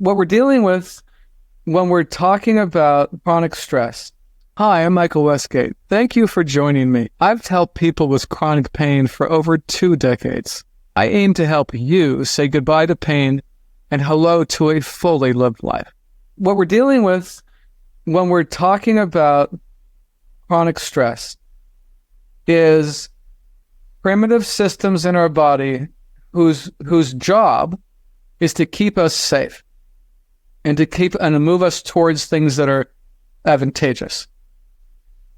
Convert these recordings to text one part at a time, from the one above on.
what we're dealing with when we're talking about chronic stress. Hi, I'm Michael Westgate. Thank you for joining me. I've helped people with chronic pain for over 2 decades. I aim to help you say goodbye to pain and hello to a fully lived life. What we're dealing with when we're talking about chronic stress is primitive systems in our body whose job is to keep us safe and to move us towards things that are advantageous.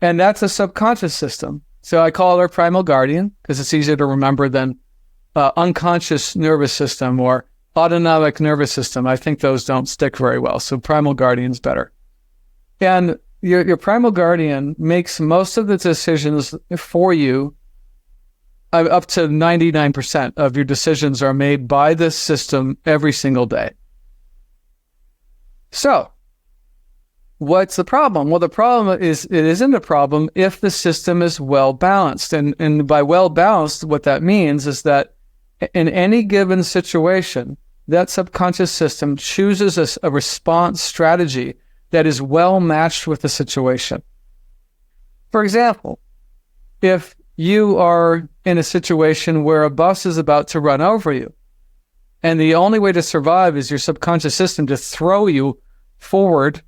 And that's a subconscious system. So I call it our Primal Guardian because it's easier to remember than unconscious nervous system or autonomic nervous system. I think those don't stick very well. So Primal Guardian's better. And your Primal Guardian makes most of the decisions for you. Up to 99% of your decisions are made by this system every single day. So, what's the problem? Well, the problem is it isn't a problem if the system is well balanced. And by well balanced, what that means is that in any given situation, that subconscious system chooses a response strategy that is well matched with the situation. For example, if you are in a situation where a bus is about to run over you, and the only way to survive is your subconscious system to throw you forward,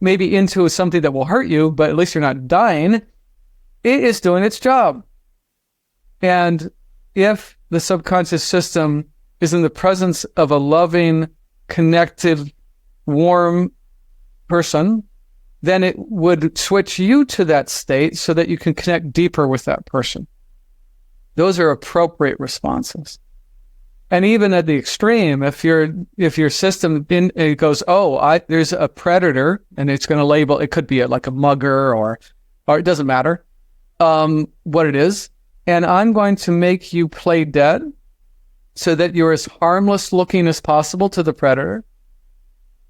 maybe into something that will hurt you, but at least you're not dying, it is doing its job. And if the subconscious system is in the presence of a loving, connected, warm person, then it would switch you to that state so that you can connect deeper with that person. Those are appropriate responses. And even at the extreme, if your system it goes, there's a predator, and it's going to label, it could be like a mugger or it doesn't matter what it is, and I'm going to make you play dead so that you're as harmless looking as possible to the predator.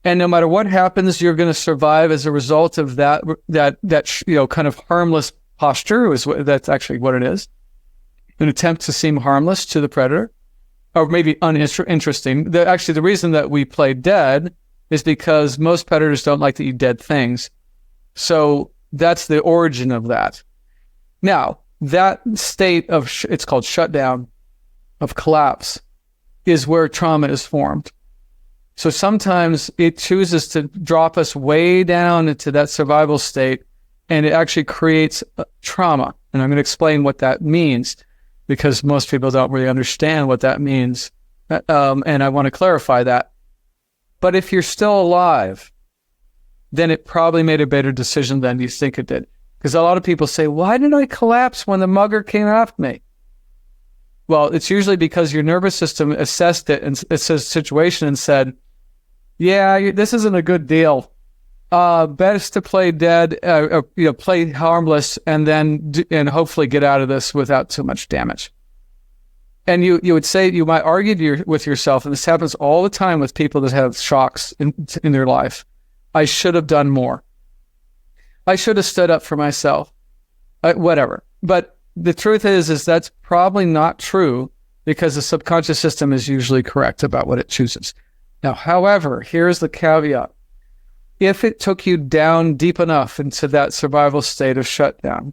And no matter what happens, you're going to survive as a result of that kind of harmless posture. That's actually what it is. An attempt to seem harmless to the predator, or maybe uninteresting. The reason that we play dead is because most predators don't like to eat dead things. So that's the origin of that. Now, that state of, it's called shutdown, of collapse, is where trauma is formed. So sometimes it chooses to drop us way down into that survival state, and it actually creates trauma. And I'm going to explain what that means because most people don't really understand what that means. And I want to clarify that. But if you're still alive, then it probably made a better decision than you think it did. Because a lot of people say, why did I collapse when the mugger came after me? Well, it's usually because your nervous system assessed it and it's a situation and said, yeah, this isn't a good deal. Best to play dead, play harmless, and hopefully get out of this without too much damage. And you would say, you might argue with yourself, and this happens all the time with people that have shocks in their life. I should have done more. I should have stood up for myself. Whatever. But the truth is that's probably not true because the subconscious system is usually correct about what it chooses. Now, however, here's the caveat. If it took you down deep enough into that survival state of shutdown,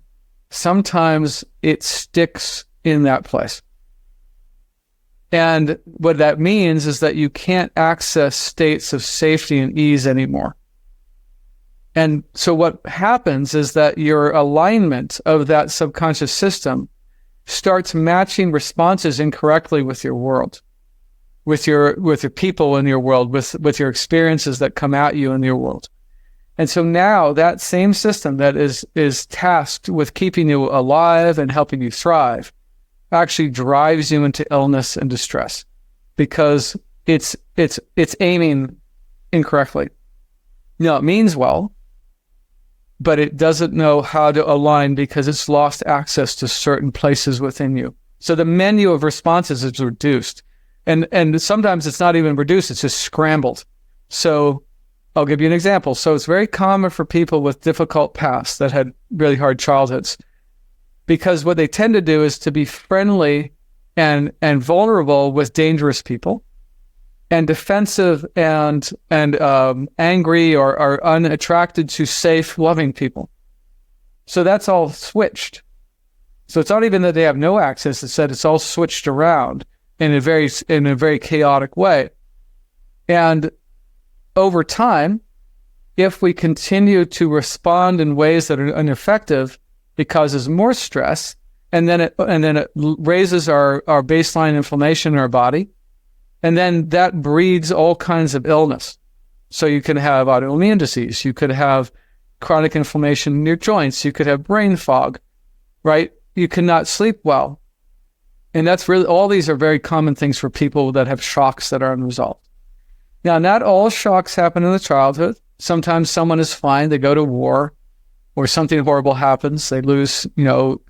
sometimes it sticks in that place. And what that means is that you can't access states of safety and ease anymore. And so what happens is that your alignment of that subconscious system starts matching responses incorrectly with your world, with your people in your world, with your experiences that come at you in your world. And so now that same system that is tasked with keeping you alive and helping you thrive actually drives you into illness and distress because it's aiming incorrectly. Now, it means well, but it doesn't know how to align because it's lost access to certain places within you. So the menu of responses is reduced. And sometimes it's not even reduced, it's just scrambled. So I'll give you an example. So it's very common for people with difficult pasts that had really hard childhoods, because what they tend to do is to be friendly and vulnerable with dangerous people. and defensive and angry or unattracted to safe, loving people. So that's all switched. So it's not even that they have no access. It's that it's all switched around in a very chaotic way. And over time, if we continue to respond in ways that are ineffective, it causes more stress, and then it raises our baseline inflammation in our body, and then that breeds all kinds of illness. So you can have autoimmune disease, you could have chronic inflammation in your joints, you could have brain fog, right? You cannot sleep well. And that's really, all these are very common things for people that have shocks that are unresolved. Now, not all shocks happen in the childhood. Sometimes someone is fine, they go to war, or something horrible happens, they lose,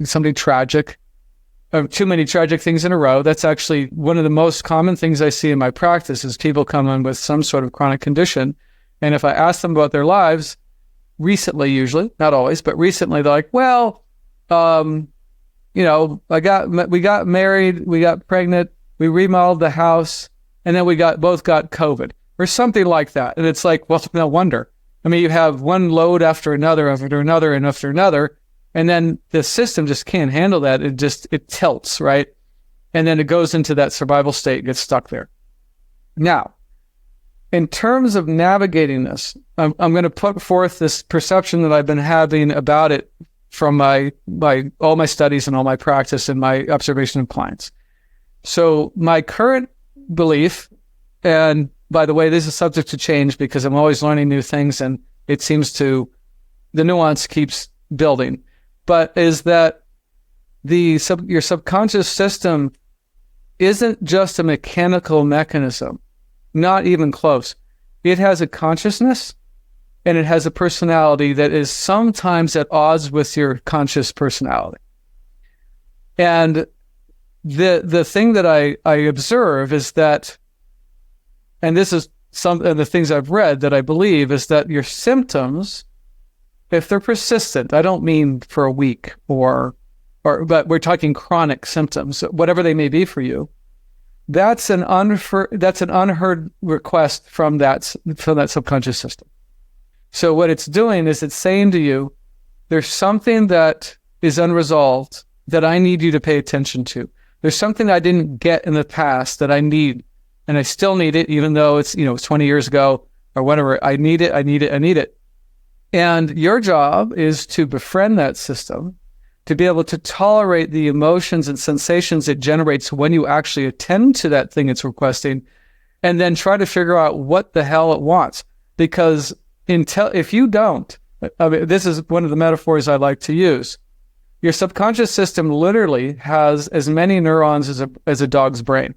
something tragic, or too many tragic things in a row. That's actually one of the most common things I see in my practice is people come in with some sort of chronic condition. And if I ask them about their lives, recently usually, not always, but recently, they're like, well, we got married, we got pregnant, we remodeled the house, and then we both got COVID or something like that. And it's like, well, no wonder. I mean, you have one load after another, and then the system just can't handle that. It tilts, right? And then it goes into that survival state, gets stuck there. Now, in terms of navigating this, I'm going to put forth this perception that I've been having about it from all my studies and all my practice and my observation of clients. So my current belief, and by the way, this is subject to change because I'm always learning new things and it seems the nuance keeps building, but is that your subconscious system isn't just a mechanical mechanism, not even close. It has a consciousness and it has a personality that is sometimes at odds with your conscious personality. And the thing that I observe is that, and this is some of the things I've read that I believe, is that your symptoms, if they're persistent, I don't mean for a week but we're talking chronic symptoms, whatever they may be for you, that's an unheard request from that subconscious system. So what it's doing is it's saying to you, there's something that is unresolved that I need you to pay attention to. There's something I didn't get in the past that I need, and I still need it, even though it's 20 years ago or whatever. I need it. And your job is to befriend that system, to be able to tolerate the emotions and sensations it generates when you actually attend to that thing it's requesting, and then try to figure out what the hell it wants. Because if you don't, this is one of the metaphors I like to use. Your subconscious system literally has as many neurons as a dog's brain.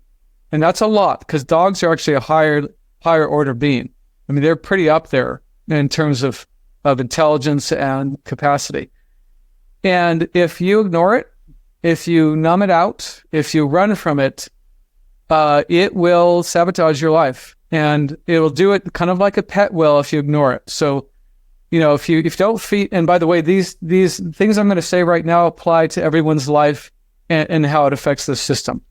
And that's a lot, because dogs are actually a higher order being. I mean, they're pretty up there in terms of intelligence and capacity. And if you ignore it, if you numb it out, if you run from it, it will sabotage your life. And it'll do it kind of like a pet will if you ignore it. So, if you don't feed, and by the way, these things I'm going to say right now apply to everyone's life and how it affects the system.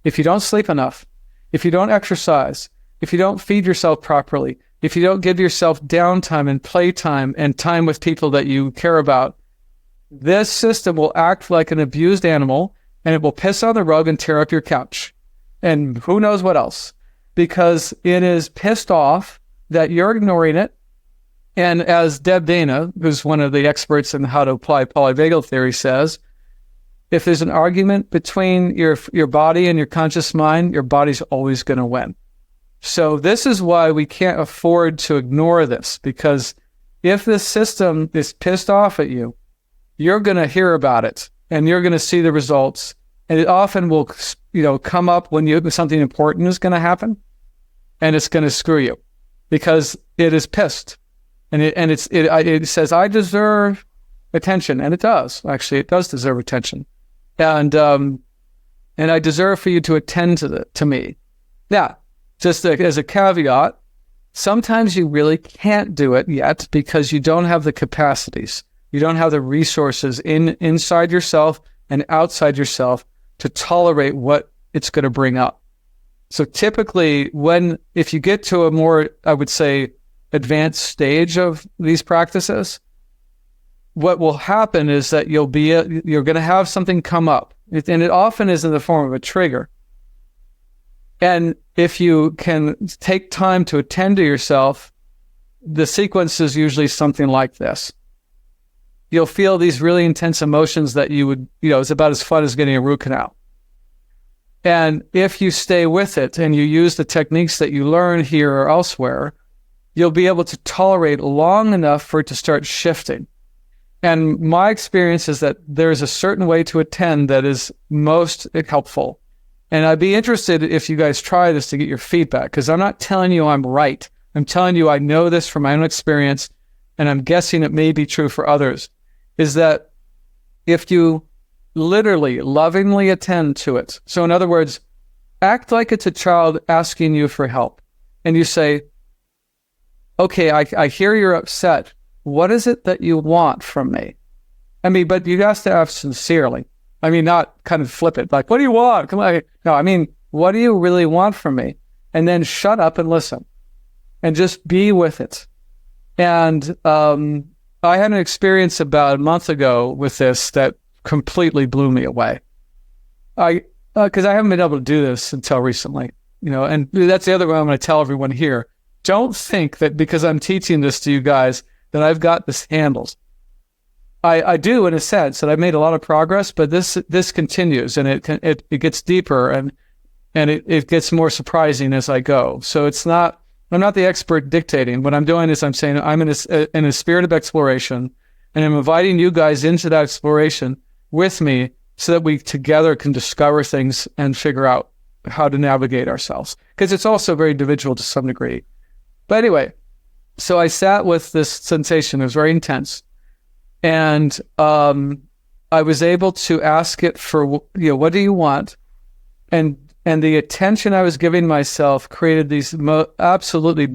If you don't sleep enough, if you don't exercise, if you don't feed yourself properly, if you don't give yourself downtime and playtime and time with people that you care about, this system will act like an abused animal, and it will piss on the rug and tear up your couch. And who knows what else. Because it is pissed off that you're ignoring it. And as Deb Dana, who's one of the experts in how to apply polyvagal theory, says, if there's an argument between your body and your conscious mind, your body's always going to win. So this is why we can't afford to ignore this, because if this system is pissed off at you, you're going to hear about it and you're going to see the results. And it often will, come up when something important is going to happen, and it's going to screw you because it is pissed, and it says, I deserve attention, and it does. Actually, it does deserve attention, and I deserve for you to attend to me. Now, just as a caveat, sometimes you really can't do it yet because you don't have the capacities, you don't have the resources inside yourself and outside yourself to tolerate what it's going to bring up. So typically if you get to a more, I would say, advanced stage of these practices, what will happen is that you're going to have something come up, and it often is in the form of a trigger. And if you can take time to attend to yourself, the sequence is usually something like this. You'll feel these really intense emotions that it's about as fun as getting a root canal. And if you stay with it and you use the techniques that you learn here or elsewhere, you'll be able to tolerate long enough for it to start shifting. And my experience is that there's a certain way to attend that is most helpful. And I'd be interested if you guys try this to get your feedback, because I'm not telling you I'm right. I'm telling you I know this from my own experience, and I'm guessing it may be true for others, is that if you literally lovingly attend to it. So in other words, act like it's a child asking you for help. And you say, okay, I hear you're upset. What is it that you want from me? I mean, but you have to ask sincerely. I mean, not kind of flip it. Like, what do you want? Come on. No, I mean, what do you really want from me? And then shut up and listen and just be with it. And I had an experience about a month ago with this that completely blew me away. Because I haven't been able to do this until recently, and that's the other one I'm going to tell everyone here. Don't think that because I'm teaching this to you guys that I've got this handled. I do in a sense, and I've made a lot of progress, but this continues, and it gets deeper and it gets more surprising as I go. So I'm not the expert dictating. What I'm doing is I'm saying I'm in a spirit of exploration, and I'm inviting you guys into that exploration with me so that we together can discover things and figure out how to navigate ourselves. Because it's also very individual to some degree. But anyway, so I sat with this sensation. It was very intense. And I was able to ask it for, what do you want? And the attention I was giving myself created these absolutely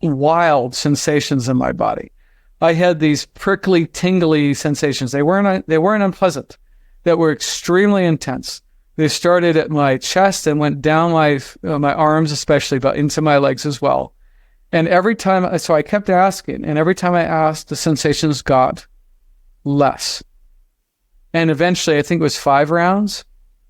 wild sensations in my body. I had these prickly, tingly sensations. They weren't unpleasant. That were extremely intense. They started at my chest and went down my arms, especially, but into my legs as well. And every time, so I kept asking, and every time I asked, the sensations got less. And eventually, I think it was 5 rounds,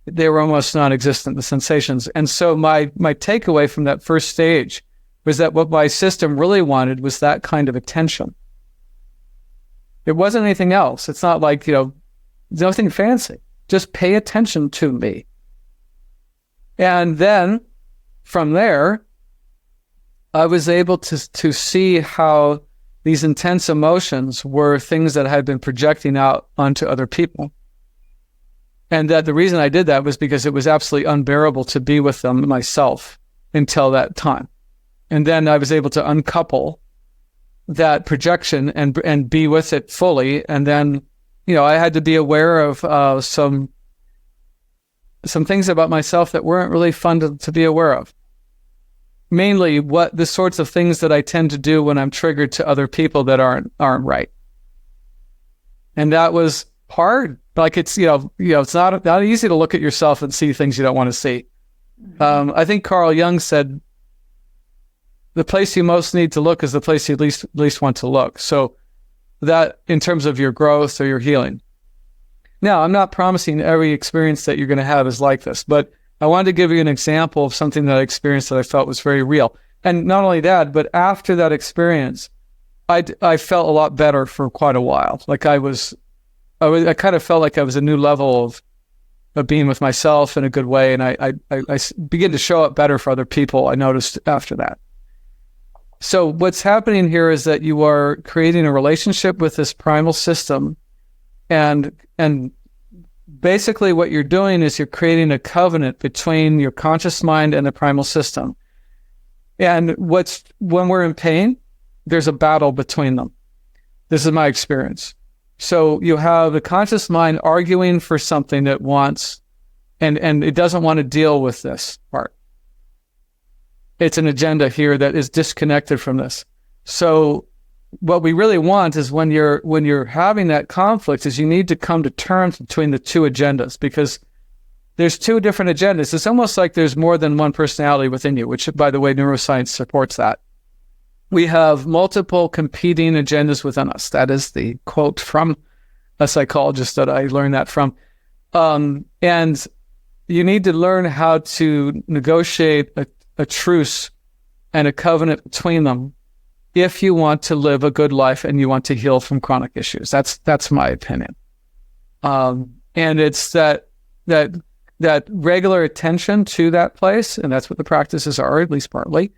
they were almost non-existent, the sensations. And so my takeaway from that first stage was that what my system really wanted was that kind of attention. It wasn't anything else. It's not like, nothing fancy. Just pay attention to me. And then from there, I was able to see how these intense emotions were things that I had been projecting out onto other people. And that the reason I did that was because it was absolutely unbearable to be with them myself until that time. And then I was able to uncouple that projection and be with it fully. And then, I had to be aware of some things about myself that weren't really fun to be aware of. Mainly the sorts of things that I tend to do when I'm triggered to other people that aren't right. And that was hard. Like it's not easy to look at yourself and see things you don't want to see. I think Carl Jung said, the place you most need to look is the place you least want to look. So that in terms of your growth or your healing. Now, I'm not promising every experience that you're going to have is like this, but I wanted to give you an example of something that I experienced that I felt was very real. And not only that, but after that experience, I felt a lot better for quite a while. Like I kind of felt like I was a new level of being with myself in a good way. And I began to show up better for other people, I noticed after that. So what's happening here is that you are creating a relationship with this primal system, and basically what you're doing is you're creating a covenant between your conscious mind and the primal system. And when we're in pain, there's a battle between them. This is my experience. So you have the conscious mind arguing for something it wants, and it doesn't want to deal with this part. It's an agenda here that is disconnected from this. So what we really want is when you're having that conflict is you need to come to terms between the two agendas, because there's two different agendas. It's almost like there's more than one personality within you, which, by the way, neuroscience supports that. We have multiple competing agendas within us. That is the quote from a psychologist that I learned that from. And you need to learn how to negotiate a truce and a covenant between them if you want to live a good life and you want to heal from chronic issues. That's my opinion. And it's that regular attention to that place, and that's what the practices are, at least partly,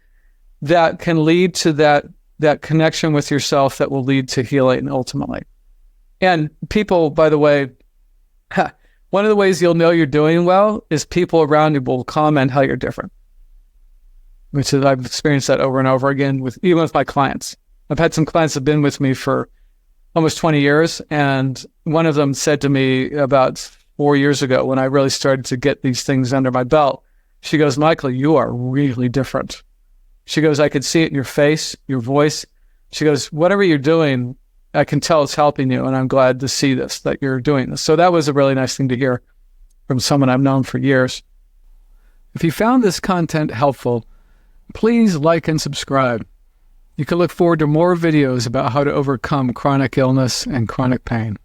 that can lead to that connection with yourself that will lead to healing ultimately. And people, by the way, one of the ways you'll know you're doing well is people around you will comment how you're different. Which is, I've experienced that over and over again even with my clients. I've had some clients that have been with me for almost 20 years. And one of them said to me about 4 years ago, when I really started to get these things under my belt, she goes, Michael, you are really different. She goes, I could see it in your face, your voice. She goes, whatever you're doing, I can tell it's helping you. And I'm glad to see this, that you're doing this. So that was a really nice thing to hear from someone I've known for years. If you found this content helpful, please like and subscribe. You can look forward to more videos about how to overcome chronic illness and chronic pain.